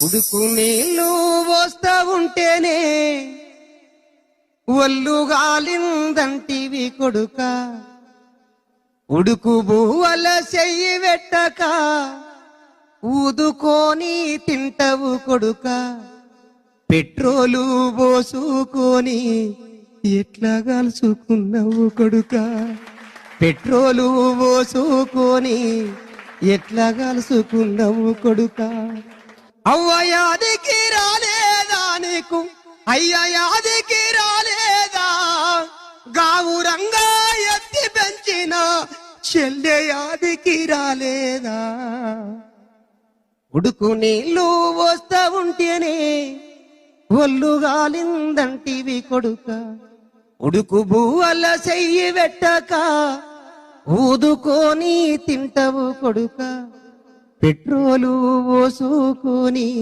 ఉడుకు నీళ్ళు పోస్తా ఉంటేనే ఒళ్ళు గాలిందంటివి కొడుక, ఉడుకు బువ్వల చెయ్యి పెట్టక ఊదుకొని తింటవు కొడుక, పెట్రోలు పోసుకొని ఎట్లా కాల్చుకున్నావు కొడుక, పెట్రోలు పోసుకొని ఎట్లా కాల్చుకున్నావు కొడుక. అవ్వ యాదికి రాలేదా నీకు, అయ్య యాదికి రాలేదా, గావురంగా ఎత్తి పెంచిన చెల్లె యాదికి రాలేదా. ఉడుకు నీళ్ళు వస్తా ఉంటేనే ఒళ్ళు గాలిందంటివి కొడుక, ఉడుకు బువ్వల చెయ్యి పెట్టక ఊదుకొని తింటవు కొడుక, పెట్రోలు పోసుకొని